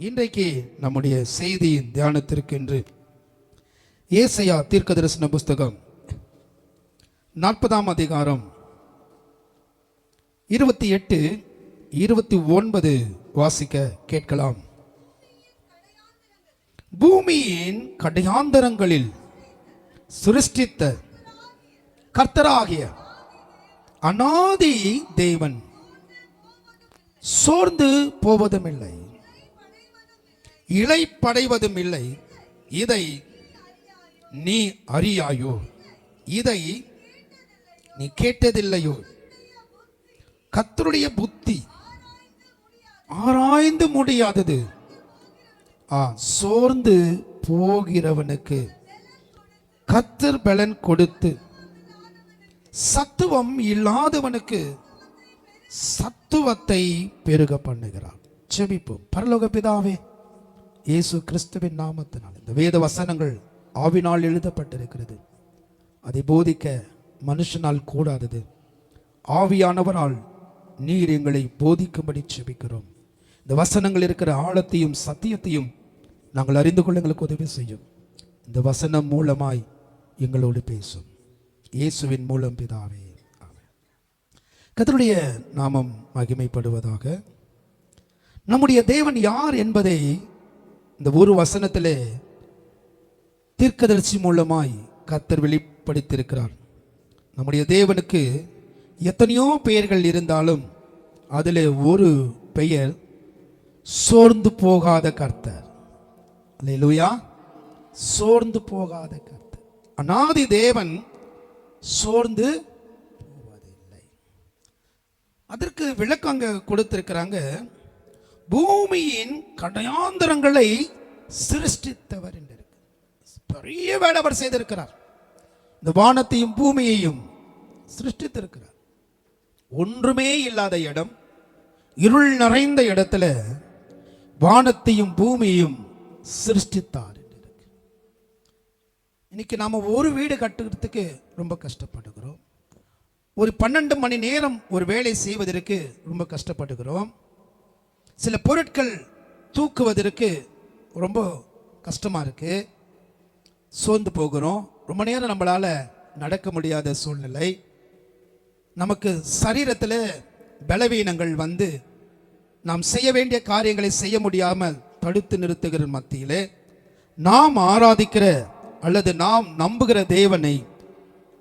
இன்றைக்கு நம்முடைய செய்தியின் தியானத்திற்கென்று ஏசாயா தீர்க்கதரிசன புஸ்தகம் 40ஆம் அதிகாரம் 28, 29 வாசிக்க கேட்கலாம். பூமியின் கடையாந்தரங்களில் சிருஷ்டித்த கர்த்தராகிய அநாதி தேவன் சோர்ந்து போவதும் இல்லை, இளைப்படைவதும் இல்லை. இதை நீ அறியாயோ? இதை நீ கேட்டதில்லையோ? கர்த்தருடைய புத்தி ஆராய்ந்து முடியாதது. சோர்ந்து போகிறவனுக்கு கர்த்தர் பலன் கொடுத்து, சத்துவம் இல்லாதவனுக்கு சத்துவத்தை பெருக பண்ணுகிறார். ஜெபிப்போம். பரலோக பிதாவே, இயேசு கிறிஸ்துவின் நாமத்தினால் இந்த வேத வசனங்கள் ஆவினால் எழுதப்பட்டிருக்கிறது. அதை போதிக்க மனுஷனால் கூடாதது. ஆவியானவரால் நீர் எங்களை போதிக்கும்படி ஜெபிக்கிறோம். இந்த வசனங்கள் இருக்கிற ஆழத்தையும் சத்தியத்தையும் நாங்கள் அறிந்து கொள்ள எங்களுக்கு உதவி செய்யும். இந்த வசனம் மூலமாய் எங்களோடு பேசும். இயேசுவின் மூலம் பிதாவே, ஆமென். கர்த்தருடைய நாமம் மகிமைப்படுவதாக. நம்முடைய தேவன் யார் என்பதை இந்த ஒரு வசனத்திலே தீர்க்கதரிசி மூலமாய் கர்த்தர் வெளிப்படுத்தியிருக்கிறார். நம்முடைய தேவனுக்கு எத்தனையோ பெயர்கள் இருந்தாலும் அதில் ஒரு பெயர் சோர்ந்து போகாத கர்த்தர். அல்லேலூயா. சோர்ந்து போகாத கர்த்தர். அநாதி தேவன் சோர்ந்து போவதில்லை. அதற்கு விளக்கம் அங்க கொடுத்திருக்கிறாங்க. பூமியின் கடையாந்தரங்களை சிருஷ்டித்தவர் என்று. பெரிய வேலை அவர் செய்திருக்கிறார். இந்த வானத்தையும் பூமியையும் சிருஷ்டித்திருக்கிறார். ஒன்றுமே இல்லாத இடம், இருள் நிறைந்த இடத்துல வானத்தையும் பூமியையும் சிருஷ்டித்தார். இன்னைக்கு நாம ஒரு வீடு கட்டுறதுக்கு ரொம்ப கஷ்டப்படுகிறோம். ஒரு 12 மணி நேரம் ஒரு வேலை செய்வதற்கு ரொம்ப கஷ்டப்படுகிறோம். சில பொருட்கள் தூக்குவதற்கு ரொம்ப கஷ்டமா இருக்கு. சோர்ந்து போகிறோம். ரொம்ப நேரம் நம்மளால நடக்க முடியாத சூழ்நிலை. நமக்கு சரீரத்தில் பலவீனங்கள் வந்து நாம் செய்ய வேண்டிய காரியங்களை செய்ய முடியாமல் தடுத்து நிறுத்துகிற மத்தியிலே நாம் ஆராதிக்கிற அல்லது நாம் நம்புகிற தேவனை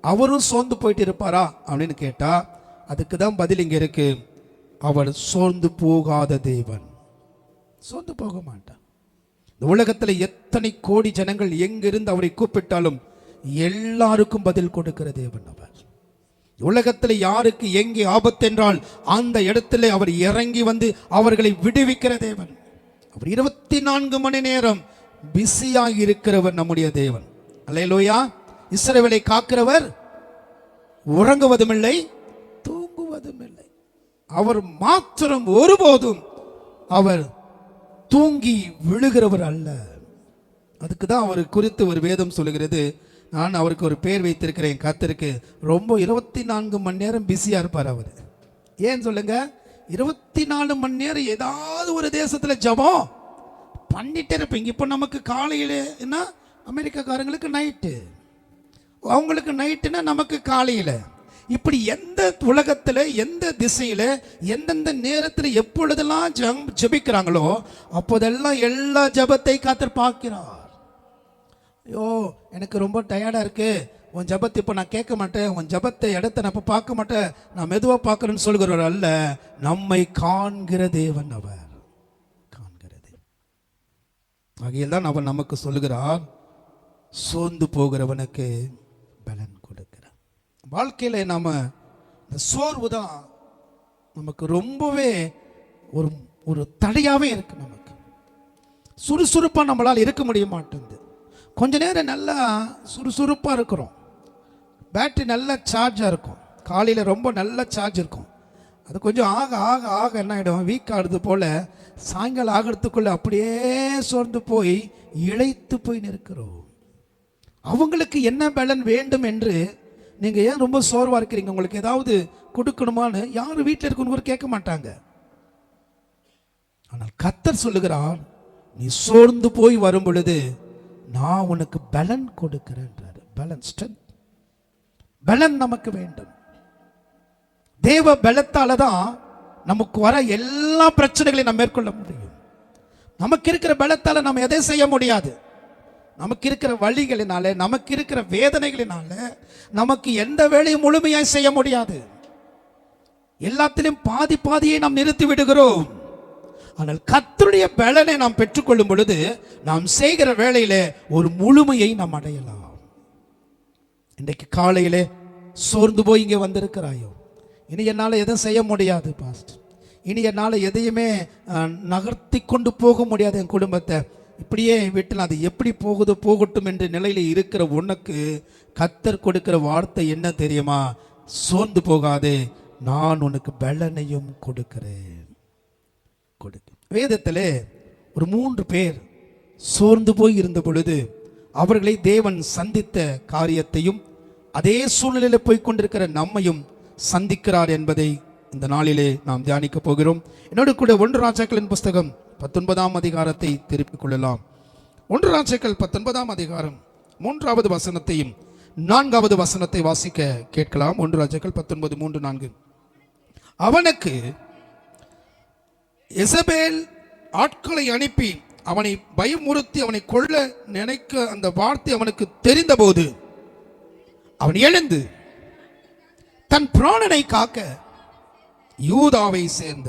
அவரும் சோர்ந்து போயிட்டு இருப்பாரா அப்படின்னு கேட்டா அதுக்கு தான் பதில் இங்க இருக்கு. அவர் சோர்ந்து போகாத தேவன். சோர்ந்து போக மாட்டார். இந்த உலகத்தில் எத்தனை கோடி ஜனங்கள் எங்கிருந்து அவரை கூப்பிட்டாலும் எல்லாருக்கும் பதில் கொடுக்கிற தேவன் அவர். உலகத்தில் யாருக்கு எங்கே ஆபத்து என்றால் அந்த இடத்துல அவர் இறங்கி வந்து அவர்களை விடுவிக்கிற தேவன். அவர் 24 மணி நேரம் பிஸியாக இருக்கிறவர் நம்முடைய தேவன். அல்லேலூயா. இஸ்ரவேலை காக்கிறவர் உறங்குவதும் இல்லை, தூங்குவதும் இல்லை. அவர் மாத்திரம் ஒருபோதும் அவர் தூங்கி விழுகிறவர் அல்ல. அதுக்கு தான் அவர் குறித்து ஒரு வேதம் சொல்லுகிறது. நான் அவருக்கு ஒரு பேர் வைத்திருக்கிறேன். கர்த்தருக்கு ரொம்ப 24 மணி நேரம் பிஸியா இருப்பார் அவர். ஏன் சொல்லுங்க? 24 மணி நேரம் ஏதாவது ஒரு தேசத்துல ஜெபம் பண்ணிட்டே இருப்பீங்க. இப்போ நமக்கு காலையில என்ன, அமெரிக்காக்காரங்களுக்கு நைட்டு, அவங்களுக்கு நைட்டுன்னா நமக்கு காலையில. இப்படி எந்த உலகத்துல எந்த திசையில எந்தெந்த நேரத்தில் எப்பொழுதெல்லாம் ஜெபிக்கிறாங்களோ அப்போதெல்லாம் எல்லா ஜெபத்தை கர்த்தர் பார்க்கிறார். ஐயோ எனக்கு ரொம்ப டயர்டா இருக்கு, உன் ஜெபத்தை இப்போ நான் கேட்க மாட்டேன், உன் ஜெபத்தை இடத்தை நான் இப்போ பார்க்க மாட்டேன், நான் மெதுவாக பார்க்கறேன்னு சொல்கிறவர் அல்ல. நம்மை காண்கிற தேவன் அவர். ஆகையால் தான் அவர் நமக்கு சொல்லுகிறார், சோர்ந்து போகிறவனுக்கு பலன் கொடுக்கிறார். வாழ்க்கையில நாம இந்த சோர்வு தான் நமக்கு ரொம்பவே ஒரு ஒரு தடையாவே இருக்கு. நமக்கு சுறுசுறுப்பா நம்மளால் இருக்க முடிய மாட்டேங்குது. கொஞ்ச நேரம் நல்லா சுறுசுறுப்பா இருக்கிறோம், பேட்டரி நல்லா சார்ஜா இருக்கும், காலையில ரொம்ப நல்ல சார்ஜ் இருக்கும். அது கொஞ்சம் ஆக ஆக ஆக என்ன ஆகிடும், வீக் ஆகுது போல சாயங்காலம் ஆகிறதுக்குள்ள அப்படியே சோர்ந்து போய் இழைத்து போய் நிற்கிறோம். அவங்களுக்கு என்ன பலன் வேண்டும் என்று நீங்க ஏன் ரொம்ப சோர்வா இருக்கிறீங்க, உங்களுக்கு ஏதாவது கொடுக்கணுமான்னு யாரும் வீட்டில் இருக்கணும் கேட்க மாட்டாங்க. ஆனால் கர்த்தர் சொல்லுகிறார், நீ சோர்ந்து போய் வரும் பொழுது நான் உனக்கு பலன் கொடுக்கிறேன்றாரு. பலன், ஸ்ட்ரென்த், பலன் நமக்கு வேண்டும். தேவ பலத்தால தான் நமக்கு வர எல்லா பிரச்சனைகளையும் நம்ம மேற்கொள்ள முடியும். நமக்கு இருக்கிற பலத்தால நம்ம எதை செய்ய முடியாது. நமக்கு இருக்கிற வழிகளினால, நமக்கு இருக்கிற வேதனைகளினால நமக்கு எந்த வேலையும் முழுமையாய் செய்ய முடியாது. எல்லாத்திலும் பாதி பாதியை நாம் நிறுத்தி விடுகிறோம். ஆனால் கர்த்தருடைய பலனை நாம் பெற்றுக்கொள்ளும் பொழுது நாம் செய்கிற வேலையில ஒரு முழுமையை நாம் அடையலாம். இன்றைக்கு காலையிலே சோர்ந்து போய் இங்கே வந்திருக்கிறாயோ, இனி என்னால் எதுவும் செய்ய முடியாது பாஸ்டர், இனி என்னால் எதையுமே நகர்த்தி கொண்டு போக முடியாது என் குடும்பத்தை, இப்படியே வீட்டில் அது எப்படி போகுதோ போகட்டும் என்ற நிலையில் இருக்கிற உனக்கு கர்த்தர் கொடுக்கிற வார்த்தை என்ன தெரியுமா? சோர்ந்து போகாதே, நான் உனக்கு பலனையும் கொடுக்கிறேன். வேதத்திலே ஒரு 3 பேர் சோர்ந்து போய் இருந்த பொழுது அவர்களை தேவன் சந்தித்த காரியத்தையும் அதே சூழ்நிலையில் போய் கொண்டிருக்கிற நம்மையும் சந்திக்கிறார் என்பதை இந்த நாளிலே நாம் தியானிக்க போகிறோம். என்னோடு கூட 1 ராஜாக்களின் புஸ்தகம் 19ஆம் அதிகாரத்தை திருப்பிக் கொள்ளலாம். 1 ராஜாக்கள் 19ஆம் அதிகாரம் 3வது வசனத்தையும் 4வது வசனத்தை வாசிக்க கேட்கலாம். 1 ராஜாக்கள் 19:3-4. அவனுக்கு எசபேல் ஆட்களை அனுப்பி அவனை பயமுறுத்தி அவனை கொல்ல நினைக்க அந்த வார்த்தை அவனுக்கு தெரிந்த போது அவன் எழுந்து தன் பிராணனை காக்க யூதாவை சேர்ந்த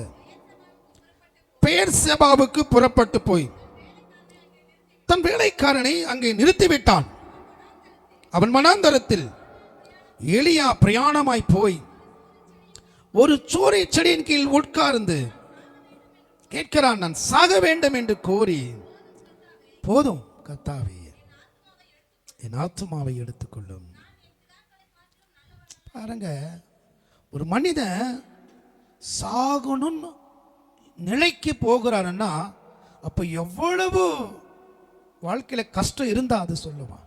பெயர்செபாவுக்கு புறப்பட்டு போய் தன் வேலைக்காரனை அங்கே நிறுத்திவிட்டான். அவன் மனாந்தரத்தில் எலியா பிரயாணமாய் போய் ஒரு சோரை செடியின் கீழ் உட்கார்ந்து கேட்கிறான், நான் சாக வேண்டும் என்று கோரி, போதும் கர்த்தாவே என் ஆத்துமாவை எடுத்துக்கொள்ளும். பாருங்க, ஒரு மனிதன் சாகணும்னு நிலைக்கு போகிறான்னா அப்ப எவ்வளவு வாழ்க்கையில கஷ்டம் இருந்தா அது சொல்லுவான்.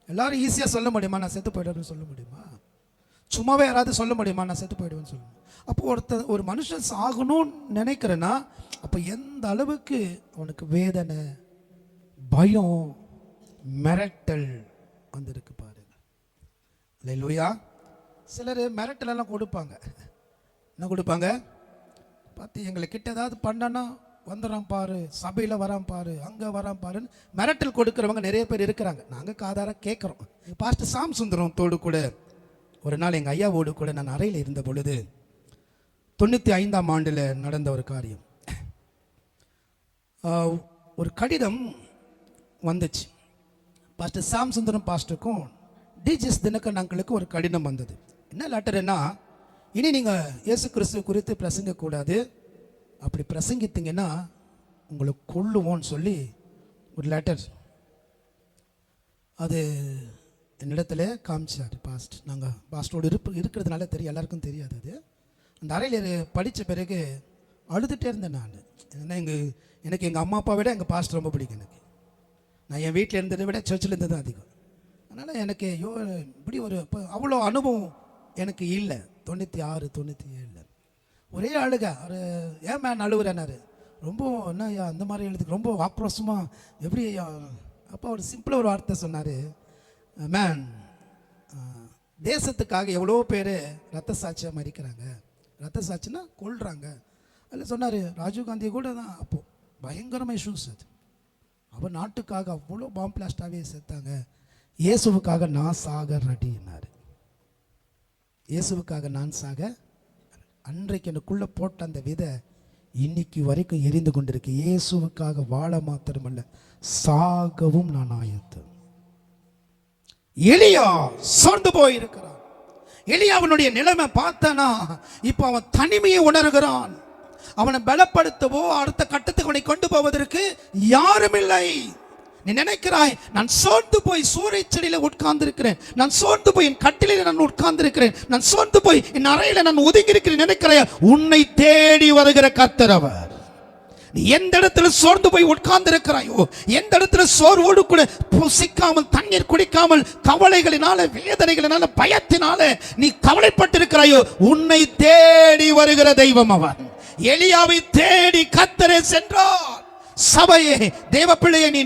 எல்லாரும் ஈஸியா சொல்ல முடியுமா நான் செத்து போயிடுவேன்னு சொல்ல முடியுமா? சும்மாவே யாராவது சொல்ல முடியுமா நான் செத்து போயிடுவேன்னு சொல்லுவேன். அப்போ ஒரு மனுஷன் சாகணும்னு நினைக்கிறேன்னா அப்போ எந்த அளவுக்கு அவனுக்கு வேதனை, பயம், மிரட்டல் வந்திருக்கு பாருங்க. அல்லேலூயா. சிலர் மிரட்டலெல்லாம் கொடுப்பாங்க. என்ன கொடுப்பாங்க? பார்த்து எங்களை கிட்ட ஏதாவது பண்ணனா வந்துடுறான் பாரு, சபையில் வரான் பாரு, அங்கே வரான் பாருன்னு மிரட்டல் கொடுக்குறவங்க நிறைய பேர் இருக்கிறாங்க. நாங்கள் காதார கேட்குறோம். பாஸ்டர் சாம் சுந்தரம் தோடு கூட ஒரு நாள் எங்கள் ஐயாவோடு கூட நான் அறையில் இருந்த பொழுது 95ஆம் ஆண்டில் நடந்த ஒரு காரியம். ஒரு கடிதம் வந்துச்சு. பாஸ்டர் சாம் சுந்தரம் பாஸ்டருக்கும் டிஜிஎஸ் தினகரன் அங்கிளுக்கும் ஒரு கடிதம் வந்தது. என்ன லெட்டர்னா, இனி நீங்கள் இயேசு கிறிஸ்துவ குறித்து பிரசங்கக்கூடாது, அப்படி பிரசங்கித்தீங்கன்னா உங்களை கொல்லுவோன்னு சொல்லி ஒரு லெட்டர். அது என்னிடத்துல காமிச்சார் பாஸ்ட். நாங்கள் பாஸ்டோடு இருக்கிறதுனால தெரியும், எல்லாருக்கும் தெரியாது. அது அந்த அறையில் படித்த பிறகு அழுதுகிட்டே இருந்தேன் நான். ஏன்னா எனக்கு எங்கள் அம்மா அப்பா விட எங்கள் பாஸ்ட் ரொம்ப பிடிக்கும். நான் என் வீட்டில் இருந்ததை விட சர்ச்சில் இருந்தது தான் அதிகம். அதனால் எனக்கு இப்படி ஒரு அவ்வளோ அனுபவம் எனக்கு இல்லை. 96, 97 ஒரே அழுக. ஒரு ஏன் மேன் அழுகுறேன்னாரு. ரொம்ப என்ன ஐயா அந்த மாதிரி எழுதுக்கு ரொம்ப ஆக்ரோஷமாக எப்படி ஐயா? அப்போ அவர் சிம்பிளாக ஒரு வார்த்தை சொன்னார், மேன் தேசத்துக்காக எவ்வளோ பேர் ரத்த சாட்சியாக மறிக்கிறாங்க. ரத்த சாட்சினா கொள்றாங்க. அதில் சொன்னார், ராஜீவ்காந்தி கூட தான் அப்போது பயங்கரமாக இஷ்யூஸ் அது. அவர் நாட்டுக்காக அவ்வளோ பாம்பு பிளாஸ்டாகவே சேர்த்தாங்க. இயேசுவுக்காக நான் சாக ரெடினார். இயேசுவுக்காக நான் சாக அன்றைக்கு எனக்குள்ளே போட்ட அந்த விதை இன்னைக்கு வரைக்கும் எரிந்து கொண்டிருக்கு. இயேசுவுக்காக வாழ மாத்திரமல்ல, சாகவும் நான் ஆயத்தம். எலியா சோர்ந்து போயிருக்கிறான். எலியாவினுடைய நிலைமை பார்த்தனா இப்போ அவன் தனிமையை உணர்கிறான். அவனை பலப்படுத்தவோ அடுத்த கட்டத்துக்கு அவனை கொண்டு போவதற்கு யாரும் இல்லை. நீ நினைக்கிறாய், நான் சோர்ந்து போய் சூறை செடியில உட்கார்ந்து இருக்கிறேன், நான் சோர்ந்து போய் என் கட்டில நான் உட்கார்ந்து இருக்கிறேன், நான் சோர்ந்து போய் என் அறையில நான் ஒதுங்கி இருக்கிறேன் நினைக்கிறாய். உன்னை தேடி வருகிற கர்த்தர் அவர். நீ எந்த இடத்துல சோர்ந்து போய் உட்கார்ந்து இருக்கிறாயோ, எந்த இடத்துல சோர்வோடு கூட புசிக்காமல் தண்ணீர் குடிக்காமல் கவலைகளினால வேதனைகளினால பயத்தினால நீ கவலைப்பட்டு இருக்கிறாயோ, உன்னை தேடி வருகிற தெய்வம் அவர். எலியாவை தேடி கர்த்தரே சென்றார். சபையே, தேவ பிள்ளையை நீ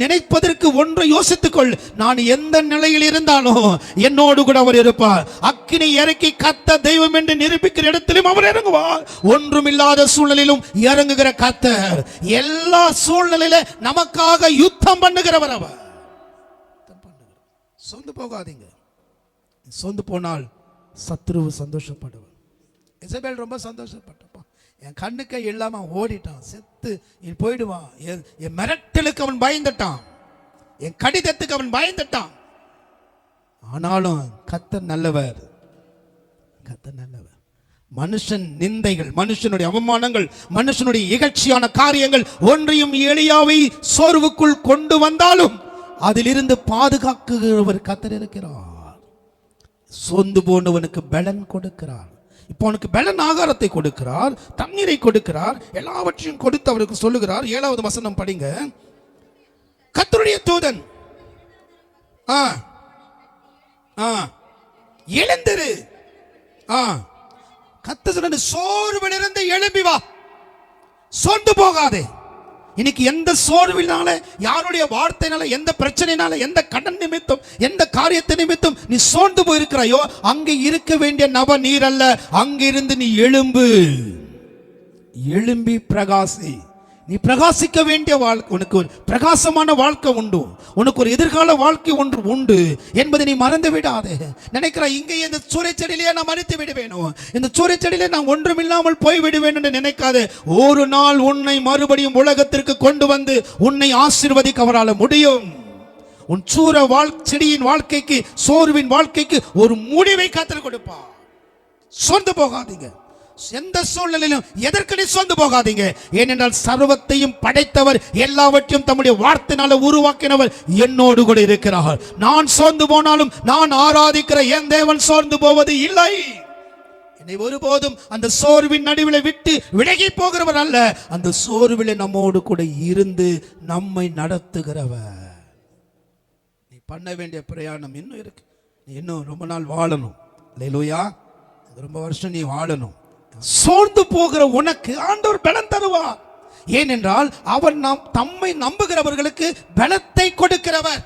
நினைப்பதற்கு ஒன்றை யோசித்துக்கொள். நான் எந்த நிலையில் இருந்தாலும் என்னோடு கூட அவர் இருப்பார். அக்கினி இறக்கி கத்த தெய்வம் என்று நிரூபிக்கிற இடத்திலும் அவர் இறங்குவார். ஒன்றுமில்லாத சூழ்நிலையிலும் இறங்குகிற கர்த்தர், எல்லா சூழ்நிலையில நமக்காக யுத்தம் பண்ணுகிறவர் அவர். சொந்து போகாதீங்க. சொந்து போனால் சத்ருவு சந்தோஷப்படுவார். இசபேல் ரொம்ப சந்தோஷப்பட்டப்பான். என் கண்ணுக்கே இல்லாம ஓடிட்டான், செத்து போயிடுவான். என் மிரட்டலுக்கு அவன் பயந்துட்டான், என் கடிதத்துக்கு அவன் பயந்துட்டான். ஆனாலும் கர்த்தர் நல்லவர், கர்த்தர் நல்லவர். மனுஷன் நிந்தைகள், மனுஷனுடைய அவமானங்கள், மனுஷனுடைய இகழ்ச்சியான காரியங்கள் ஒன்றையும் எலியாவை சோர்வுக்குள் கொண்டு வந்தாலும் அதிலிருந்து பாதுகாக்குகிறவர் கர்த்தர் இருக்கிறார். சொந்து போனவனுக்கு பலன் கொடுக்கிறார். இப்போ அவனுக்கு பலன் ஆகாரத்தை கொடுக்கிறார், தண்ணீரை கொடுக்கிறார், எல்லாவற்றையும் கொடுத்து அவருக்கு சொல்லுகிறார். 7வது வசனம் படிங்க. கர்த்தருடைய தூதன் எழுந்திரு. கர்த்தர் சோர்விலிருந்து எழும்பி வா, சோர்ந்து போகாதே. இன்னைக்கு எந்த சோர்வினால, யாருடைய வார்த்தையினால, எந்த பிரச்சனையினால, எந்த கடன் நிமித்தம், எந்த காரியத்தை நிமித்தம் நீ சோர்ந்து போயிருக்கிறாயோ, அங்கே இருக்க வேண்டிய நபர் நீர் அல்ல. அங்கிருந்து நீ எழும்பி பிரகாசி. நீ பிரகாசிக்க வேண்டிய வாழ்க்கை, உனக்கு ஒரு பிரகாசமான வாழ்க்கை உண்டு, உனக்கு ஒரு எதிர்கால வாழ்க்கை ஒன்று உண்டு என்பதை நீ மறந்து விடாதே. நினைக்கிறாய் இங்கே இந்த சூறைச்செடியிலே நான் மறித்து விடுவேனோ, இந்த சூறைச்செடியிலே நான் ஒன்றுமில்லாமல் போய் விடுவேன் என்று நினைக்காதே. ஒரு நாள் உன்னை மறுபடியும் உலகத்திற்கு கொண்டு வந்து உன்னை ஆசீர்வதிக்க அவரால் முடியும். உன் செடியின் வாழ்க்கைக்கு, சோர்வின் வாழ்க்கைக்கு ஒரு முடிவை கர்த்தர் கொடுப்பார். சோர்ந்து போகாதீங்க. எந்த சூழ்நிலையிலும் எதற்கு சொந்து போகாதீங்க. ஏனென்றால் சர்வத்தையும் படைத்தவர், எல்லாவற்றையும் தம்முடைய வார்த்தையினால உருவாக்கினவர் என்னோடு கூட இருக்கிறார். நான் சோர்ந்து போனாலும் நான் ஆராதிக்கிற என் தேவன் சோர்ந்து போவது இல்லை. என்னை ஒருபோதும் அந்த சோர்வின் நடுவில் விட்டு விலகி போகிறவர் அல்ல. அந்த சோர்வில் நம்மோடு கூட இருந்து நம்மை நடத்துகிறவர். நீ பண்ண வேண்டிய பிரயாணம் இன்னும் இருக்கு. நீ இன்னும் ரொம்ப நாள் வாழணும். அல்லேலூயா. ரொம்ப வருஷம் நீ வாழணும். சோர்ந்து போகிற உனக்கு ஆண்டவர் பலன் தருவார். ஏனென்றால் அவர் தம்மை நம்புகிறவர்களுக்கு பலத்தை கொடுக்கிறவர்.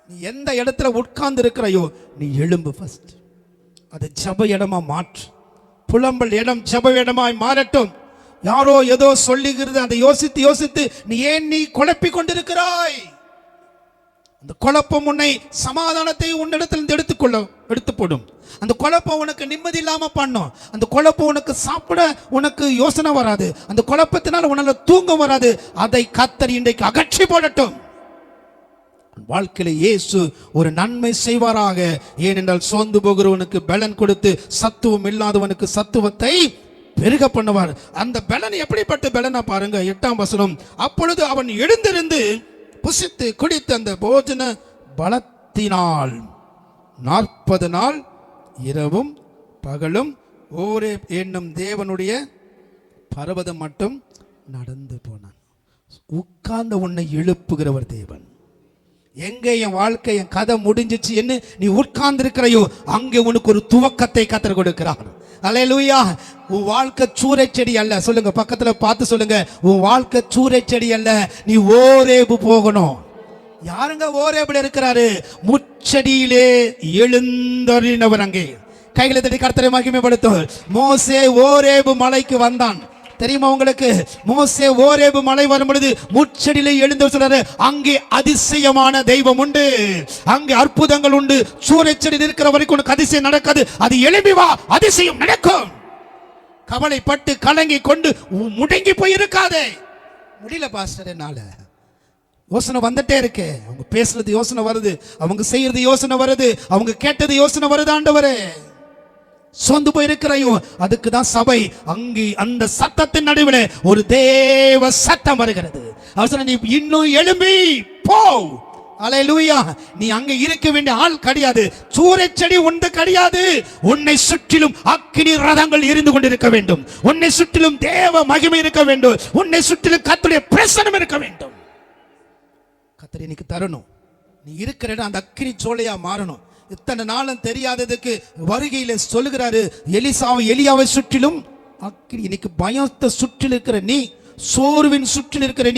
நீ எந்த இடத்துல உட்கார்ந்து இருக்கிறையோ நீ எழும்பு. ஃபர்ஸ்ட் அது ஜெப இடமா மாற்று. புலம்பல் இடம் ஜெப இடமாய் மாறட்டும். யாரோ ஏதோ சொல்லுகிறது அதை யோசித்து நீ குழப்பிக் கொண்டிருக்கிறாய். அந்த குழப்பம் உன்னை சமாதானத்தை உன்னிடத்தில் எடுத்து போடும். அந்த குழப்பம் உனக்கு நிம்மதி இல்லாம பண்ணும். அந்த குழப்பம் உனக்கு சாப்பிட உனக்கு யோசனை வராது. அந்த குழப்பத்தினால் உன்னால தூங்க வராது. அதை கர்த்தர் இன்றைக்கு அகற்றி போடட்டும். வாழ்க்கையில இயேசு ஒரு நன்மை செய்வாராக. ஏனென்றால் சோர்ந்து போகிறவனுக்கு பலன் கொடுத்து சத்துவம் இல்லாதவனுக்கு சத்துவத்தை பெருக பண்ணுவார். அந்த பலன் எப்படிப்பட்ட பலனா பாருங்க. 8ஆம் வசனம். அப்பொழுது அவன் எழுந்திருந்து புசித்து குடித்து அந்த போஜன பலத்தினால் 40 நாள் இரவும் பகலும் ஓரேப் என்னும் தேவனுடைய பர்வதம் மட்டும் நடந்து போனான். உட்கார்ந்த உன்னை எழுப்புகிறவர் தேவன். எங்க என் வாழ்க்கை, என் கதை முடிஞ்சிச்சு என்ன நீ உட்கார்ந்து இருக்கிறையோ அங்கே உனக்கு ஒரு துவக்கத்தை கர்த்தர் கொடுக்கிறார். அல்லேலூயா. உன் வாழ்க்கை சூறைச்செடி அல்ல. சொல்லுங்க, பக்கத்துல பார்த்து சொல்லுங்க, உன் வாழ்க்கை சூறைச்செடி அல்ல. நீ ஓரேபு போகணும். யாருங்க ஓரேபுல இருக்கிறாரு? முச்செடியிலே எழுந்தருளினவர். அங்கே கைகளை தட்டி கர்த்தரை மகிமைப்படுத்தும். மோசே ஓரேபு மலைக்கு வந்தான். தெரியுமா உங்களுக்கு? மோசே ஓரேபு மலை வரும் பொழுது முச்செடியிலே எழுந்து சொல்றாரு, அங்கே அதிசயமான தெய்வம் உண்டு, அங்கே அற்புதங்கள் உண்டு. சூறைச்செடி இருக்கிற வரைக்கும் உனக்கு அதிசயம் நடக்காது. அது எழும்பி வா, அதிசயம் நடக்கும். கவலைப்பட்டு கலங்கி கொண்டு முடங்கி போய் இருக்காதே. முடியல பாஸ்டர், என்னால யோசனை வந்துட்டே இருக்கு. அவங்க பேசுறது யோசனை வருது, அவங்க செய்யறது யோசனை வருது, அவங்க கேட்டது யோசனை வருது. ஆண்டவரே, சொந்து போயிருக்கிறையோ அதுக்கு தான் சபை. அங்கே அந்த சத்தத்தின் நடுவில் ஒரு தேவ சத்தம் வருகிறது. அவசரம் நீ இன்னும் எழும்பி போ. அல்லேலூயா. நீ அங்க இருக்க வேண்டிய ஆள் கிடையாது. சூறைச்செடி உண்டு கிடையாது. உன்னை சுற்றிலும் அக்கினி ரதங்கள் எரிந்து கொண்டிருக்க வேண்டும். உன்னை சுற்றிலும் தேவ மகிமை இருக்க வேண்டும். உன்னை சுற்றிலும் கர்த்தருடைய பிரசன்னம் இருக்க வேண்டும். கர்த்தர் இன்னைக்கு தரணும். நீ இருக்கிற இடம் அந்த அக்கினி சோலையா மாறணும். இத்தனை நாளும் தெரியாததுக்கு வருகையில சொல்லுகிறாரு, எலியாவை சுற்றிலும் அக்கினி. இன்னைக்கு பயத்தை சுற்றில் இருக்கிற நீ சோர்வின் சுற்றில் இருக்கிற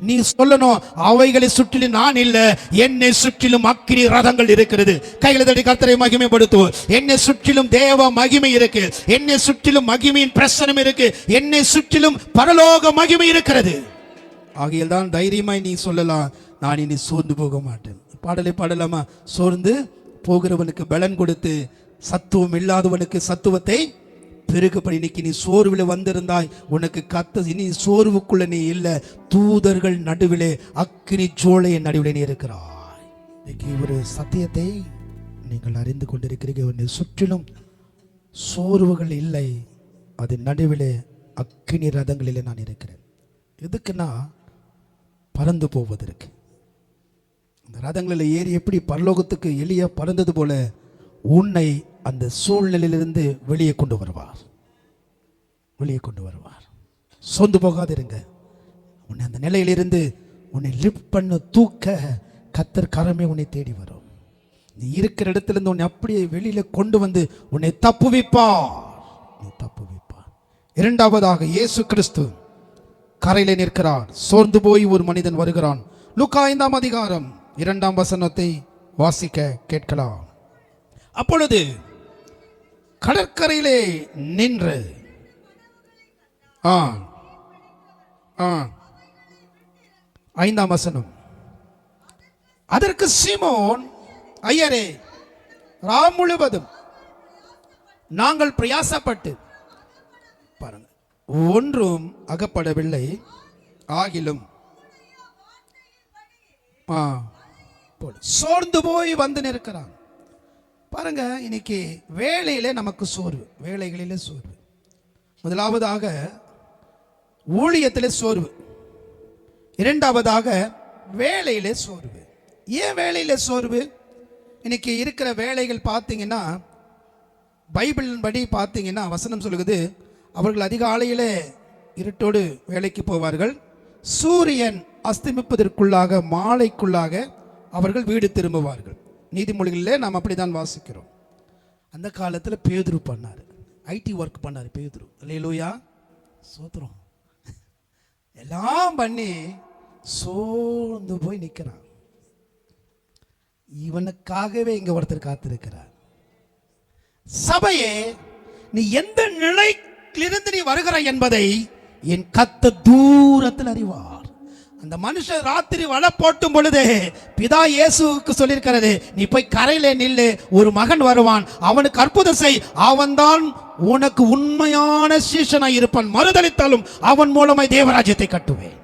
நீ சொல்லணும், அவைகளை சுற்றிலும் நான் இல்ல, என்னை சுற்றிலும் அக்கினி ரதங்கள் இருக்கிறது. கைகளை தட்டி கர்த்தரை மகிமைப்படுத்துவோம். என்னை சுற்றிலும் தேவ மகிமை இருக்கு, என்னை சுற்றிலும் மகிமையின் பிரசனம் இருக்கு, என்னை சுற்றிலும் பரலோக மகிமை இருக்கிறது. ஆகையால் தான் தைரியமாய் நீ சொல்லலாம், நான் இனி சோர்ந்து போக மாட்டேன். பாடலை பாடலாமா? சோர்ந்து போகிறவனுக்கு பலன் கொடுத்து சத்துவம் இல்லாதவனுக்கு சத்துவத்தை பெருகப்படி. இன்னைக்கு நீ சோர்வில் வந்திருந்தாய், உனக்கு இனி சோர்வுக்குள்ள நீ இல்லை, தூதர்கள் நடுவிலே அக்கினி ஜோலையின் நடுவிலே நீ இருக்கிறாய். இன்னைக்கு ஒரு சத்தியத்தை நீங்கள் அறிந்து கொண்டிருக்கிறீர்கள், உன்னை சுற்றிலும் சோர்வுகள் இல்லை, அது நடுவிலே அக்கினி ரதங்களிலே நான் இருக்கிறேன். எதுக்குன்னா பறந்து போவதற்கு. அந்த ரதங்களில் ஏறி எப்படி பரலோகத்துக்கு எளிய பறந்தது போல உன்னை அந்த சூழ்நிலையிலிருந்து வெளியே கொண்டு வருவார், வெளியே கொண்டு வருவார். சோர்ந்து போகாதிருங்க. உன்னை அந்த நிலையிலிருந்து உன்னை லிஃப்ட் பண்ண தூக்க கர்த்தர் கரமே உன்னை தேடி வரும். நீ இருக்கிற இடத்துல இருந்து உன்னை அப்படியே வெளியில கொண்டு வந்து உன்னை தப்புவிப்பார், நீ தப்புவிப்பார். இரண்டாவதாக இயேசு கிறிஸ்து கரையிலே நிற்கிறார். சோர்ந்து போய் ஒரு மனிதன் வருகிறான். லூக்கா 5ஆம் அதிகாரம் 2ஆம் வசனத்தை வாசிக்க கேட்கலாம். அப்பொழுது கடற்கரையிலே நின்று 5ஆம் வசனம், அதற்கு சீமோன், ஐயரே, ராம் முழுவதும் நாங்கள் பிரயாசப்பட்டு பாருங்க ஒன்றும் அகப்படவில்லை, ஆகிலும் சோர்ந்து போய் வந்து நிற்கிறான். பாருங்க, இன்னைக்கு வேலையிலே நமக்கு சோர்வு, வேலைகளிலே சோர்வு. முதலாவதாக ஊழியத்திலே சோர்வு, இரண்டாவதாக வேலையிலே சோர்வு. ஏன் வேலையிலே சோர்வு? இன்னைக்கு இருக்கிற வேலைகள் பார்த்தீங்கன்னா, பைபிளின் படி பார்த்தீங்கன்னா வசனம் சொல்லுகிறது, அவர்கள் அதிகாலையிலே இருட்டோடு வேலைக்கு போவார்கள், சூரியன் அஸ்தமிப்பதற்குள்ளாக மாலைக்குள்ளாக அவர்கள் வீடு திரும்புவார்கள். நீதிமொழிகளிலே நாம் அப்படிதான் வாசிக்கிறோம். அந்த காலத்தில் பேதுரு பண்ணார், ஐடி ஒர்க் பண்ணார் பேதுரு. அல்லேலூயா, சோத்திரம். எல்லாம் பண்ணி சோர்ந்து போய் நிற்கிறான். இவனுக்காகவே இங்க ஒருத்தர் காத்திருக்கிறார். சபையே, நீ எந்த நிலையிலிருந்து நீ வருகிறாய் என்பதை என் கர்த்தர் தூரத்தில் அறிவார். அந்த மனுஷன் ராத்திரி வலை போட்டும் பொழுது பிதா இயேசுவுக்கு சொல்லியிருக்கிறது, நீ போய் கரையில நில்லு, ஒரு மகன் வருவான், அவனுக்கு அற்புதம் செய், அவன்தான் உனக்கு உண்மையான சீஷனாய் இருப்பான், மறுதலித்தாலும் அவன் மூலமாய் தேவராஜ்யத்தை கட்டுவேன்.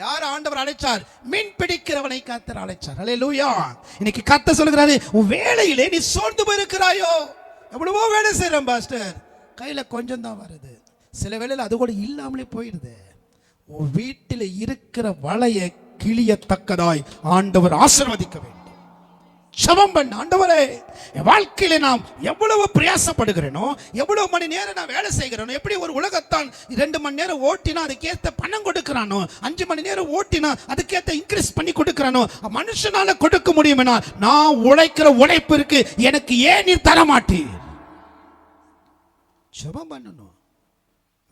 யார் ஆண்டவர் அழைச்சார்? மீன் பிடிக்கிறவனை கர்த்தர் அழைச்சார். அல்லேலூயா. இன்னைக்கு கர்த்தர் சொல்கிறாரு, உன் வேலையிலே நீ சோர்ந்து போயிருக்கிறாயோ? எவ்வளவோ வேலை செய்யறோம் பாஸ்டர், கையில கொஞ்சம் தான் வருது, சில வேளையில் அது கூட இல்லாமலே போயிடுது. உன் வீட்டில் இருக்கிற வலையை கிளியத்தக்கதாய் ஆண்டவர் ஆசீர்வதிக்க வேண்டும். ஜெபம் பண்ண, ஆண்டவரே, என் வாழ்க்கையில நான் எவ்வளவு பிரயாசப்படுகிறேனோ, எவ்வளவு மணி நேரம் நான் வேலை செய்கிறேனோ, எப்படி ஒரு உலகத்தான் 2 மணி நேரம் ஓட்டினா அதுக்கேற்ற பணம் கொடுக்கிறானோ, 5 மணி நேரம் ஓட்டினா அதுக்கேற்ற இன்க்ரீஸ் பண்ணி கொடுக்கிறானோ, மனுஷனால கொடுக்க முடியுமெனா நான் உழைக்கிற உழைப்பிற்கு எனக்கு ஏன் நீ தர மாட்டீர்? ஜெபம் பண்ணணும்.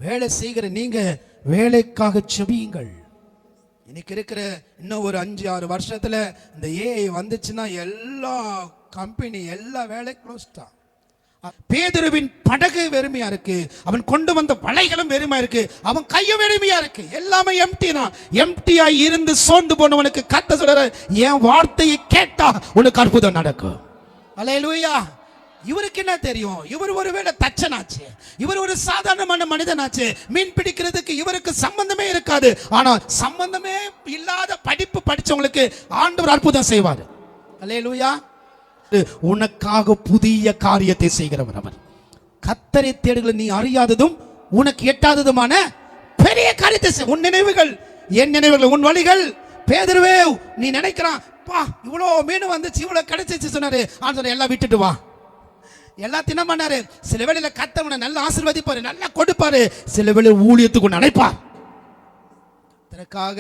வேலை செய்கிற நீங்க வேலைக்காக செபியுங்கள். இன்னைக்கு இருக்கிற இன்னும் ஒரு 5-6 வருஷத்துல இந்த ஏஐ வந்துச்சுன்னா எல்லா கம்பெனி எல்லா வேலை க்ளோஸ் தான். பேதுருவின் படகு வெறுமையா இருக்கு, அவன் கொண்டு வந்த வலைகளும் வெறுமையா இருக்கு, அவன் கையும் வெறுமையா இருக்கு, எல்லாமே எம்டி தான். எம்டியா இருந்து சோர்ந்து போனவனுக்கு கர்த்தர் சொல்றார், என் வார்த்தையை கேட்டா உனக்கு அற்புதம் நடக்கும். அல்லேலூயா. இவருக்கு என்ன தெரியும்? இவர் ஒருவேளை தச்சனாச்சு, இவர் ஒரு சாதாரணமான மனிதனாச்சு, மீன் பிடிக்கிறதுக்கு இவருக்கு சம்பந்தமே இருக்காது. ஆனா சம்பந்தமே இல்லாத படிப்பு படிச்சவங்களுக்கு ஆண்டவர் அற்புதம் செய்வார். அல்லேலூயா. உனக்காக புதிய காரியத்தை செய்கிறவர் அவர். கர்த்தரை தேடுகிற நீ அறியாததும் உனக்கு எட்டாததுமான பெரிய காரியத்தை செய். உன் நினைவுகள் என் நினைவுகள், உன் வழிகள். பேதுருவே, நீ நினைக்கிறான், பா இவ்வளோ மீன் வந்துச்சு, இவ்வளோ கிடைச்சிச்சு சொன்னாரு, ஆண்டவர் எல்லாம் விட்டுட்டு வா, எல்லாத்தையும் என்ன பண்ணாரு? சில வேளையில கர்த்தர் நல்லா ஆசீர்வதிப்பாரு, நல்லா கொடுப்பாரு, சில வேளை ஊழியத்துக்கு அழைப்பார். அதற்காக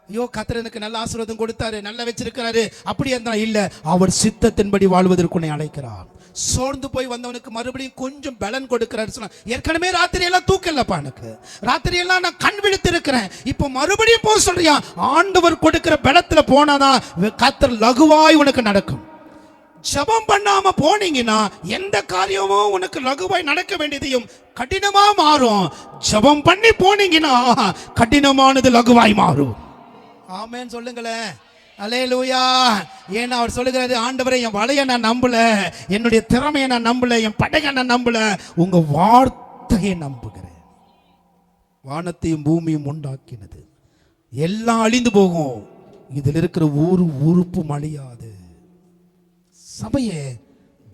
ஐயோ கர்த்தர் எனக்கு நல்ல ஆசீர்வாதம் கொடுத்தாரு, நல்லா வச்சிருக்கிறாரு, அப்படி இருந்தா இல்ல, அவர் சித்தத்தின்படி வாழ்வதற்கு உன்னை அழைக்கிறார். சோர்ந்து போய் வந்தவனுக்கு மறுபடியும் கொஞ்சம் பலன் கொடுக்கிறாரு சொன்னா, ஏற்கனவே ராத்திரி எல்லாம் தூக்கலப்பா, எனக்கு ராத்திரி எல்லாம் நான் கண் விழித்து இருக்கிறேன், இப்போ மறுபடியும் போக சொல்றியா? ஆண்டவர் கொடுக்கிற பலத்துல போனாதான் கர்த்தர் லகுவாய் உனக்கு நடக்கும். ஜெபம் பண்ணாம போனீங்கன்னா எந்த காரியமும் உனக்கு லகுவாய் நடக்க வேண்டியதையும் கடினமா மாறும். ஜெபம் பண்ணி போனீங்கன்னா கடினமானது லகுவாய் மாறும். ஆமென் சொல்லுங்களேன். அல்லேலூயா. ஏன்னா அவர் சொல்லுகிறாரு, ஆண்டவரே என் வலையை நான் நம்பல, என்னுடைய திறமையை நான் நம்பல, என் படையை நான் நம்பல, உங்க வார்த்தையை நம்புகிறேன். வானத்தையும் பூமியும் உண்டாக்கினது எல்லாம் அழிந்து போகும், இதில் இருக்கிற ஒரு உறுப்பும் அழியாது. சபையே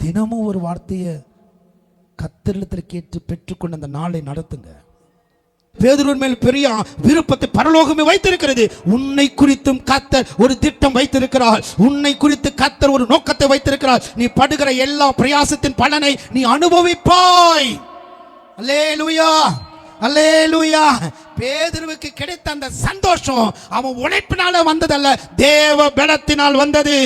தினமும் ஒரு வார்த்தையை கர்த்தரிடத்தில் கேட்டு பெற்றுக்கொண்டு அந்த நாளை நடத்துங்க. பேதுருவின் மேல் பெரிய விருப்பத்தை பரலோகமே வைத்திருக்கிறது. உன்னை குறித்தும் கர்த்தர் ஒரு திட்டம் வைத்திருக்கிறார், உன்னை குறித்து கர்த்தர் ஒரு நோக்கத்தை வைத்திருக்கிறார். நீ படுகிற எல்லா பிரயாசத்தின் பலனை நீ அனுபவிப்பாய். அல்லேலூயா, அல்லேலூயா. பேதுருவுக்கு கிடைத்த அந்த சந்தோஷம் அவன் உழைப்பினால வந்ததல்ல, தேவ பலத்தினால் வந்தது.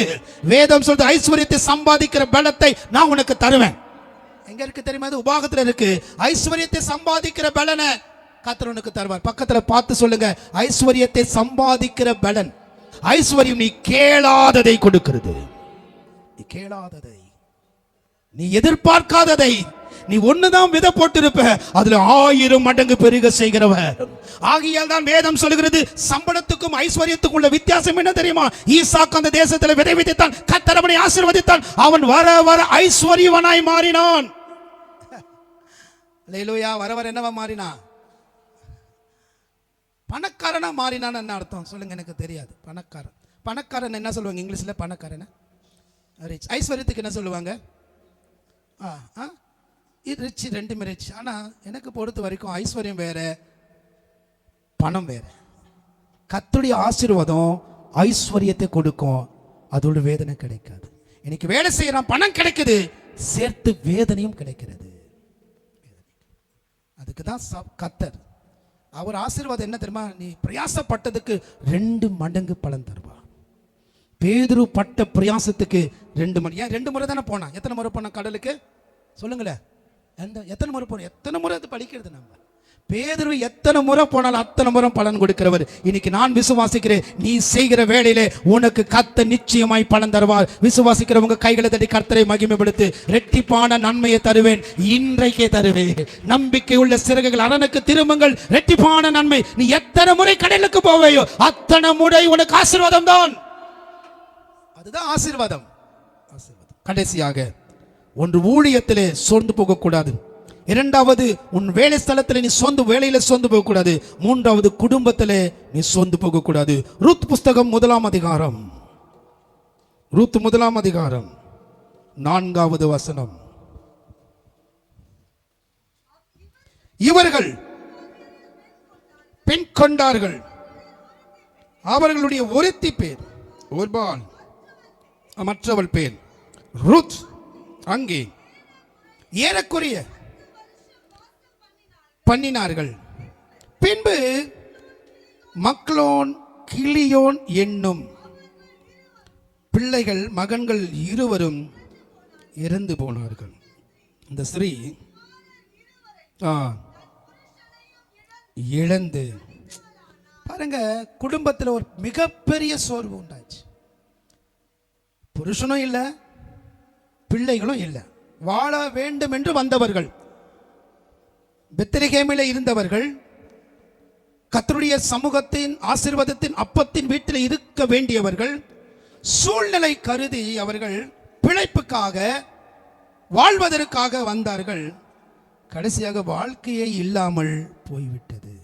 வேதம் சொல்றது, ஐஸ்வர்யத்தை சம்பாதிக்கிற பலத்தை நான் உனக்கு தருவேன். எங்க இருக்கு தெரியுமா? அது உபாகத்துல இருக்கு. ஐஸ்வர்யத்தை சம்பாதிக்கிற பலனை கர்த்தர் உனக்கு தருவார். பக்கத்துல பார்த்து சொல்லுங்க, ஐஸ்வர்யத்தை சம்பாதிக்கிற பலன். ஐஸ்வர்யம் நீ கேளாததை கொடுக்கிறது. நீ கேளாததை, நீ எதிர்பார்க்காததை, நீ ஒண்ணுதான் விதை போட்டிருப்ப, அதுல 1000 மடங்கு பெருக செய்கிறவர். ஆகையால் தான் வேதம் சொல்லுகிறது, சம்பளத்துக்கும் ஐஸ்வர்யத்துக்கும் உள்ள வித்தியாசம் என்ன தெரியுமா? ஈசாக்கு அந்த தேசத்தில் விதை விதைத்தான், கர்த்தர் அவனை ஆசீர்வதித்தான், அவன் வர வர ஐஸ்வர்யவனாய் மாறினான். அல்லேலூயா. வர வர என்னவா மாறினான்? பணக்காரனா மாறினான்னு என்ன அர்த்தம் சொல்லுங்க, எனக்கு தெரியாது. பணக்காரன், பணக்காரன் என்ன சொல்லுவாங்க இங்கிலீஷ்ல? பணக்காரன் ரிச். ஐஸ்வர்யத்துக்கு என்ன சொல்லுவாங்க? ரிச், ரெண்டுமே ரிச். ஆனா எனக்கு பொறுத்த வரைக்கும் ஐஸ்வர்யம் வேற, பணம் வேற. கர்த்தருடைய ஆசீர்வாதம் ஐஸ்வர்யத்தை கொடுக்கும், அதோட வேதனை கிடைக்காது. இன்னைக்கு வேலை செய்யறான், பணம் கிடைக்குது, சேர்த்து வேதனையும் கிடைக்கிறது. அதுக்கு தான் கர்த்தர் அவர் ஆசீர்வாதம் என்ன தெரியுமா? நீ பிரயாசப்பட்டதுக்கு 2 மடங்கு பலன் தருவா. பேதுரு பட்ட பிரயாசத்துக்கு 2 மடங்கு. ஏன் 2 முறை தானே போனா? எத்தனை முறை போனா கடலுக்கு சொல்லுங்களேன்? எத்தனை முறை போன? எத்தனை முறை அது படிக்கிறது நம்ம. பேதுரு எத்தனை முறை போனாலும் அத்தனை முறை பலன் கொடுக்கிறவர். இன்னைக்கு நான் விசுவாசிக்கிறேன், நீ செய்கிற வேளையிலே உனக்கு கர்த்தர் நிச்சயமாய் பலன் தருவார். விசுவாசிக்கிறவங்க கைகளை தட்டி கர்த்தரை மகிமைப்படுத்து. ரெட்டிப்பான நன்மையை தருவேன், இன்றைக்கே தருவேன். நம்பிக்கை உள்ள சிறகுகள் அரணுக்கு திரும்புங்கள், ரெட்டிப்பான நன்மை. நீ எத்தனை முறை கடலுக்கு போவையோ அத்தனை முறை உனக்கு ஆசீர்வாதம் தான். அதுதான் ஆசீர்வாதம். கடைசியாக, ஒன்று ஊழியத்திலே சோர்ந்து போகக்கூடாது. இரண்டாவது, உன் வேலை ஸ்தலத்தில் நீ வேலையில சோர்ந்து போகக்கூடாது. மூன்றாவது, குடும்பத்திலே நீ சோர்ந்து போகக்கூடாது. ரூத் புஸ்தகம் 1ஆம் அதிகாரம், ரூத் 1ஆம் அதிகாரம் 4வது வசனம். இவர்கள் பெண் கொண்டார்கள், அவர்களுடைய ஒருத்தி பேர் ஒர்பால், மற்றவள் பேர் ரூத். அங்கே ஏறக்குறைய பண்ணினார்கள். பின்பு மக்லோன் கிளியோன் என்னும் பிள்ளைகள் மகன்கள் இருவரும் இறந்து போனார்கள். இந்த ஸ்திரீ இழந்து பாருங்க, குடும்பத்தில் ஒரு மிகப்பெரிய சோர்வு உண்டாச்சு. புருஷனும் இல்லை, பிள்ளைகளும் இல்லை. வாழ வேண்டும் என்று வந்தவர்கள், பெத்லகேமிலே இருந்தவர்கள், கர்த்தருடைய சமூகத்தின் ஆசீர்வாதத்தின் அப்பத்தின் வீட்டில் இருக்க வேண்டியவர்கள், சூழ்நிலை கருதி அவர்கள் பிழைப்புக்காக வாழ்வதற்காக வந்தார்கள். கடைசியாக வாழ்க்கையே இல்லாமல் போய்விட்டது.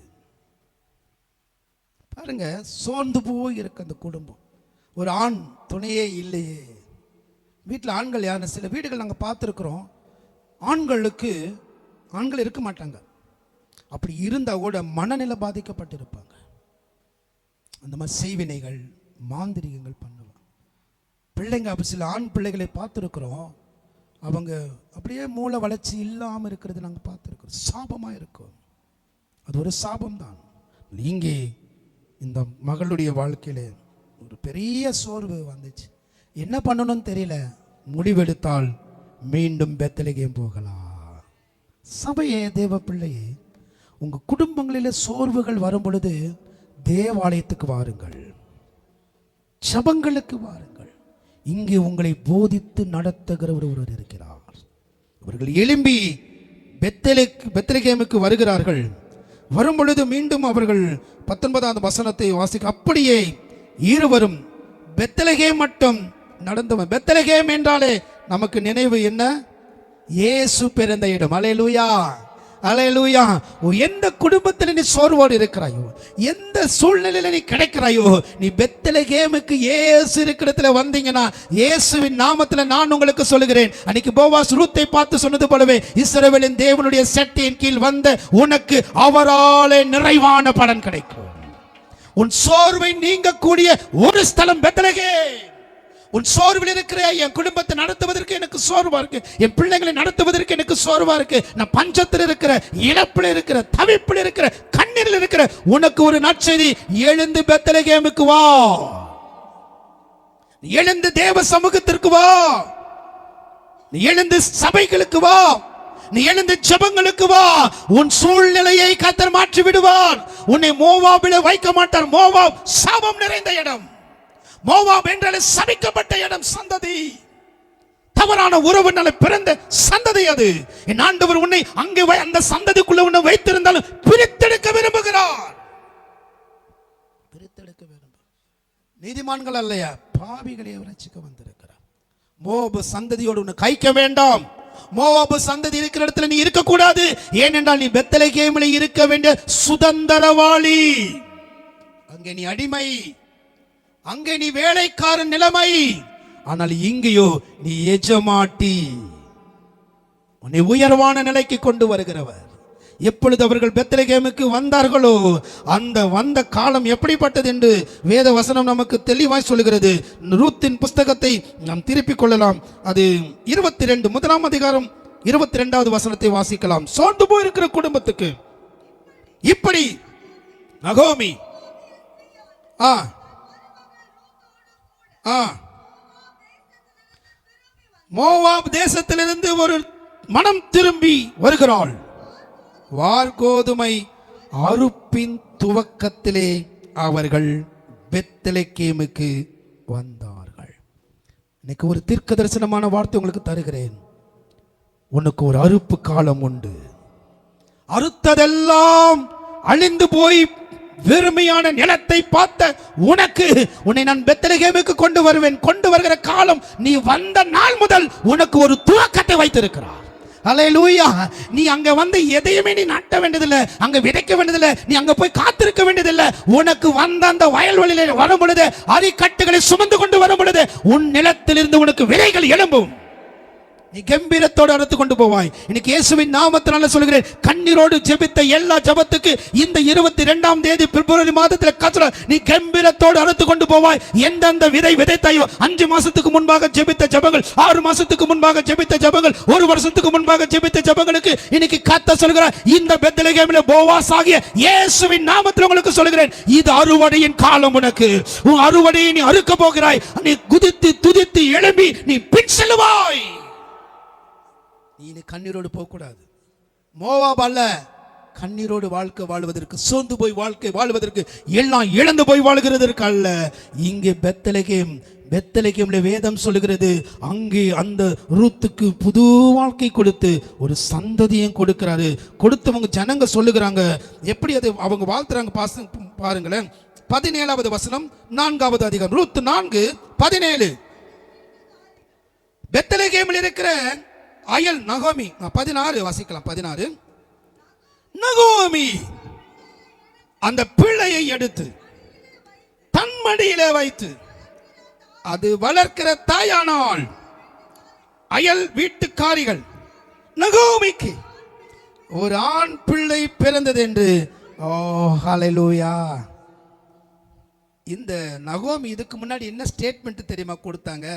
பாருங்க, சோர்ந்து போய் இருக்க அந்த குடும்பம். ஒரு ஆண் துணையே இல்லையே. வீட்டில் ஆண்கள் யார்? சில வீடுகள் நாங்கள் பார்த்துருக்குறோம், ஆண்கள் இருக்க மாட்டாங்க. அப்படி இருந்தால் கூட மனநிலை பாதிக்கப்பட்டிருப்பாங்க. அந்த மாதிரி செய்வினைகள், மாந்திரிகங்கள் பண்ணுவாங்க. பிள்ளைங்க, அப்படி சில ஆண் பிள்ளைகளை பார்த்துருக்குறோம், அவங்க அப்படியே மூளை வளர்ச்சி இல்லாமல் இருக்கிறது நாங்கள் பார்த்துருக்குறோம். சாபமாக இருக்கும். அது ஒரு சாபம் தான். இங்கே இந்த மகளுடைய வாழ்க்கையில ஒரு பெரிய சோர்வு வந்துச்சு. என்ன பண்ணணும்னு தெரியல. முடிவெடுத்தால் மீண்டும் பெத்லகேம் போகலாம். சபையே, தேவ பிள்ளையே, உங்க குடும்பங்களில சோர்வுகள் வரும் பொழுது தேவாலயத்துக்கு வாருங்கள், ஜெபங்களுக்கு வாருங்கள். இங்கே உங்களை போதித்து நடத்துகிற ஒருவர் இருக்கிறார். அவர்கள் எழும்பி பெத்லகேமுக்கு வருகிறார்கள். வரும் பொழுது மீண்டும் அவர்கள் 19ஆம் வசனத்தை வாசிக்க, அப்படியே இருவரும் பெத்லகேம் மட்டும் நடந்தவன். பெத்லகேம் என்றாலே நமக்கு நினைவு என்ன? இயேசு பிறந்த இடம். அல்லேலூயா, அல்லேலூயா. எந்த குடும்பத்தில் நீ சோர்வோடு இருக்கிறாயோ, எந்த சூழ்நிலையில நீ கிடைக்கிறாயோ, நீ பெத்லகேமுக்கு இயேசு இருக்கிற இடத்துல வந்தீங்கன்னா, இயேசுவின் நாமத்துல நான் உங்களுக்கு சொல்லுகிறேன், அன்னைக்கு போவாஸ் ரூத்தை பார்த்து சொன்னது போலவே, இஸ்ரவேலின் தேவனுடைய சட்டையின் கீழ் வந்த உனக்கு அவராலே நிறைவான பலன் கிடைக்கும். உன் சோர்வை நீங்கக்கூடிய ஒரு ஸ்தலம் பெத்லகேம். உன் சோர்வில் இருக்கிற, என் குடும்பத்தை நடத்துவதற்கு எனக்கு சோர்வா இருக்கு, என் பிள்ளைகளை நடத்துவதற்கு எனக்கு சோர்வா இருக்கு, நான் பஞ்சத்தில் இருக்கிற, இழப்பில் இருக்கிற, தவிப்பில் இருக்கிற, கண்ணீரில் இருக்கிற, உனக்கு ஒரு நற்செய்தி, எழுந்து பெத்லகேமுக்கு வா, எழுந்து தேவ சமூகத்திற்கு வா, நீ எழுந்து சபைகளுக்கு வா, நீ எழுந்து ஜெபங்களுக்கு வா. உன் சூழ்நிலையை கர்த்தர் மாற்றி விடுவார். உன்னை மோவாபிலே வைக்க மாட்டார். மோவாப் சாபம் நிறைந்த இடம். மோவாப் என்றாலே சபிக்கப்பட்ட இடம், சந்ததி, தவறான உறவுனால பிறந்த சந்ததி அது. என் ஆண்டவர் உன்னை அங்கே அந்த சந்ததிக்குள்ள உன்னை வைத்திருந்தாலும் பிரித்தெடுக்க விரும்புகிறார். பிரித்தெடுக்க விரும்புகிறார். நீதிமான்கள் அல்லையா, பாவிகளை ரட்சிக்க வந்திருக்கிறார். மோவாப் சந்ததியோடு உன்னை கைக்க வேண்டாம். மோவாப் சந்ததி இருக்கிற இடத்துல நீ இருக்க கூடாது. ஏனென்றால் நீ பெத்லகேமில் இருக்க வேண்டிய சுதந்திரவாளி. அங்கே நீ அடிமை, அங்கே நீ வேலைக்காரன் நிலைமை. ஆனால் இங்கேயோ நீ எஜமாட்டி, உன்னை உயர்வான நிலைக்கு கொண்டு வருகிறவர். எப்பொழுது அவர்கள் பெத்லகேமுக்கு வந்தார்களோ, அந்த வந்த காலம் எப்படிப்பட்டது என்று வேத வசனம் நமக்கு தெளிவாய் சொல்கிறது. ரூத்தின் புஸ்தகத்தை நாம் திருப்பிக் கொள்ளலாம். அது 22 முதலாம் அதிகாரம் 22வது வசனத்தை வாசிக்கலாம். சோர்ந்து போயிருக்கிற குடும்பத்துக்கு இப்படி நகோமி மோவாப் தேசத்திலிருந்து ஒரு மனம் திரும்பி வருகிறாள். வார்கோதுமை அறுப்பின் துவக்கத்திலே அவர்கள் பெத்லகேமுக்கு வந்தார்கள். இன்னைக்கு ஒரு தீர்க்க தரிசனமான வார்த்தை உங்களுக்கு தருகிறேன். உனக்கு ஒரு அறுப்பு காலம் உண்டு. அறுத்ததெல்லாம் அழிந்து போய் வெறுமையான நிலத்தை பார்த்த உனக்கு, உன்னை நான் பெத்லகேமுக்கு கொண்டு வருவேன். கொண்டு வருகிற காலம், நீ வந்த நாள் முதல் உனக்கு ஒரு துவக்கத்தை வைத்திருக்கிறார். அல்லேலூயா. நீ அங்க வந்து எதையுமே நீ நட்ட வேண்டியதில்லை, அங்க விதைக்க வேண்டியதில்லை, நீ அங்க போய் காத்திருக்க வேண்டியதில்லை. உனக்கு வந்த அந்த வயல்வெளியில வரும் பொழுது, அரிக்கட்டுகளை சுமந்து கொண்டு வரும் பொழுது, உன் நிலத்திலிருந்து உனக்கு விதைகள் எழும்பும். நீ கம்பீரத்தோடு அறுத்து கொண்டு போவாய். இன்னைக்கு இயேசுவின் நாமத்தினால சொல்கிறேன், கண்ணீரோடு ஜெபித்த எல்லா ஜெபத்துக்கு இந்த 22ஆம் தேதி பிப்ரவரி மாதத்தில் கர்த்தர் நீ கம்பீரத்தோடு அறுத்து கொண்டு போவாய். எந்தெந்த விதை விதைத்தாயோ, 5 மாசத்துக்கு முன்பாக ஜெபித்த ஜெபங்கள், 6 மாசத்துக்கு முன்பாக ஜெபித்த ஜெபங்கள், 1 வருஷத்துக்கு முன்பாக ஜெபித்த ஜெபங்களுக்கு இன்னைக்கு கர்த்தர் சொல்கிறார், இந்த பெத்லகேமிலே போவாஸ் ஆகிய இயேசுவின் நாமத்தில் உங்களுக்கு சொல்கிறேன், இது அறுவடையின் காலம். உனக்கு உன் அறுவடையை நீ அறுக்க போகிறாய். நீ குதித்து துதித்து எழும்பி நீ பின் செல்லுவாய். நீ கண்ணீரோடு போகக்கூடாது. மோவாப் அல்ல, கண்ணீரோடு வாழ்க்கை வாழ்வதற்கு, சோர்ந்து போய் வாழ்க்கை வாழ்வதற்கு, எல்லாம் இழந்து போய் வாழ்கிறதற்கு அல்ல. இங்கே பெத்லகேம்ல வேதம் சொல்லுகிறது, அங்கே அந்த ரூத்துக்கு புது வாழ்க்கை கொடுத்து ஒரு சந்ததியும் கொடுக்கிறாரு. கொடுத்தவங்க ஜனங்க சொல்லுகிறாங்க, எப்படி அது அவங்க வாழ்த்துறாங்க பாருங்களேன். 17வது வசனம் 4வது அதிகாரம், ரூத் 4:17. பெத்லகேமில் இருக்கிற அயல் நகோமி 16 வாசிக்கலாம். 16 நகோமி அந்த பிள்ளையை எடுத்து தன் மடியிலே வைத்து அது வளர்க்கிற தாயானால் அயல் வீட்டுக்காரிகள் நகோமிக்கு ஒரு ஆண் பிள்ளை பிறந்தது என்று. ஓ ஹல்லேலூயா. இந்த நகோமி இதுக்கு முன்னாடி என்ன ஸ்டேட்மெண்ட் தெரியுமா கொடுத்தாங்க?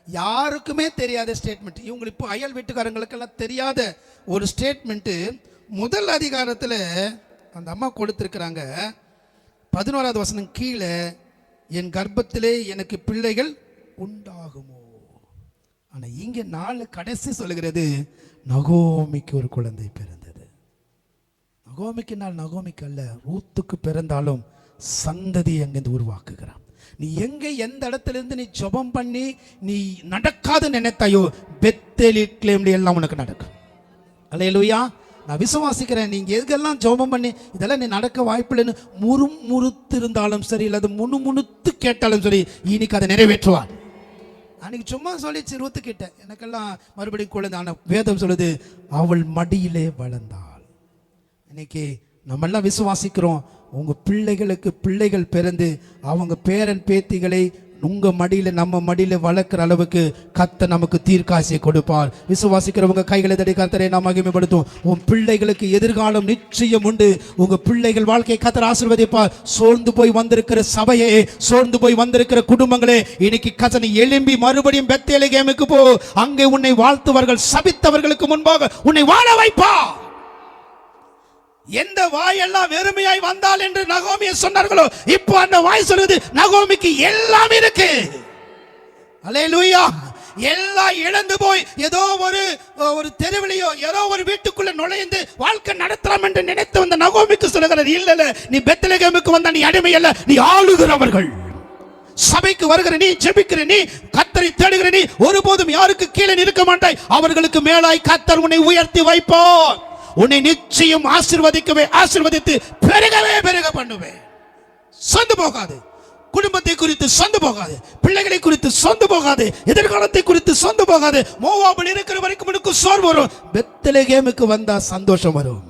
யாருக்குமே தெரியாத ஸ்டேட்மெண்ட். இவங்க இப்போ அயல் வீட்டுக்காரங்களுக்கெல்லாம் தெரியாத ஒரு ஸ்டேட்மெண்ட்டு முதல் அதிகாரத்தில் அந்த அம்மா கொடுத்துருக்குறாங்க. 11வது வசனம் கீழே, என் கர்ப்பத்திலே எனக்கு பிள்ளைகள் உண்டாகுமோ. ஆனா இங்க 4 கடைசி சொல்லுகிறது, நகோமிக்கு ஒரு குழந்தை பிறந்தது. நகோமிக்கு நாள் நகோமிக்கு அல்ல, ரூத்துக்கு பிறந்தாலும் சந்ததி அங்கிருந்து உருவாக்குகிறான். நீ எங்க எந்த இடத்துல இருந்து நீ ஜெபம் பண்ணி நீ நடக்காது நினைத்தாயோ, பெத்தேலில் எல்லாம் உனக்கு நடக்கும். அல்லேலூயா. நான் விசுவாசிக்கிறேன். நீங்க எதுக்கெல்லாம் ஜெபம் பண்ணி இதெல்லாம் நீ நடக்க வாய்ப்பில்லைன்னு முறுமுறுத்து இருந்தாலும் சரி, அல்லது முணுமுணுத்து கேட்டாலும் சரி, இன்னைக்கு அதை நிறைவேற்றுவார். அன்னைக்கு சும்மா சொல்லிச்சு ரூத்து கிட்ட, எனக்கெல்லாம் மறுபடியும் குழந்தை. ஆனா வேதம் சொல்லுது, அவள் மடியிலே வளர்ந்தாள். இன்னைக்கு நம்ம எல்லாம் விசுவாசிக்கிறோம், உங்க பிள்ளைகளுக்கு பிள்ளைகள் பிறந்து அவங்க பேரன் பேத்திகளை உங்க மடியில நம்ம மடியில வளர்க்கிற அளவுக்கு கர்த்தர் நமக்கு தீர்க்காசியை கொடுப்பார். விசுவாசிக்கிறவங்க கைகளை தட்டி கர்த்தரை நாம் மகிமைப்படுத்தும். உன் பிள்ளைகளுக்கு எதிர்காலம் நிச்சயம் உண்டு. உங்க பிள்ளைகள் வாழ்க்கையை கர்த்தர் ஆசீர்வதிப்பார். சோர்ந்து போய் வந்திருக்கிற சபையே, சோர்ந்து போய் வந்திருக்கிற குடும்பங்களே, இன்னைக்கு கர்த்தர் எழும்பி மறுபடியும் பெத்லகேமுக்கு போ. அங்கே உன்னை வாழ்த்துவார்கள். சபித்தவர்களுக்கு முன்பாக உன்னை வாழ வைப்பார். எந்த வாயெல்லாம் வெறுமையாய் வந்தால் என்று நகோமியை சொன்னார்களோ, இப்போ அந்த வாய் சொல்லுது, நகோமிக்கு எல்லாம் இருக்கு. அல்லேலூயா. எல்லாம் இழந்து போய் ஏதோ ஒரு தெருவிலையோ ஏதோ ஒரு வீட்டுக்குள்ள நுழைந்து வாழ்க்கை நடத்தலாம் என்று நினைத்து வந்த நகோமிக்கு சொல்லுகிறது, இல்ல, நீ பெத்லகேமுக்கு வந்தா நீ அடிமை அல்ல, நீ ஆளுகிறவர்கள். சபைக்கு வருகிற நீ, ஜெபிக்கிற நீ, கர்த்தரை தேடுகிற நீ, ஒருபோதும் யாருக்கு கீழே இருக்க மாட்டாய். அவர்களுக்கு மேலாய் கர்த்தர் உன்னை உயர்த்தி வைப்பார். உன்னை நிச்சயம் ஆசீர்வதித்து பெருக பண்ணுவேன். சொந்து போகாது. குடும்பத்தை குறித்து சொந்து போகாது. பிள்ளைகளை குறித்து சொந்து போகாது. எதிர்காலத்தை குறித்து சொந்து போகாது. மோவாபில் இருக்கிற வரைக்கும் உனக்கு சோர்வு வரும். பெத்லகேமுக்கு வந்தா சந்தோஷம் வரும்.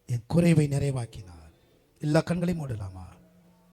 என் குறைவை நிறைவாக்கினார். எல்லா கண்களையும் மூடலாமா?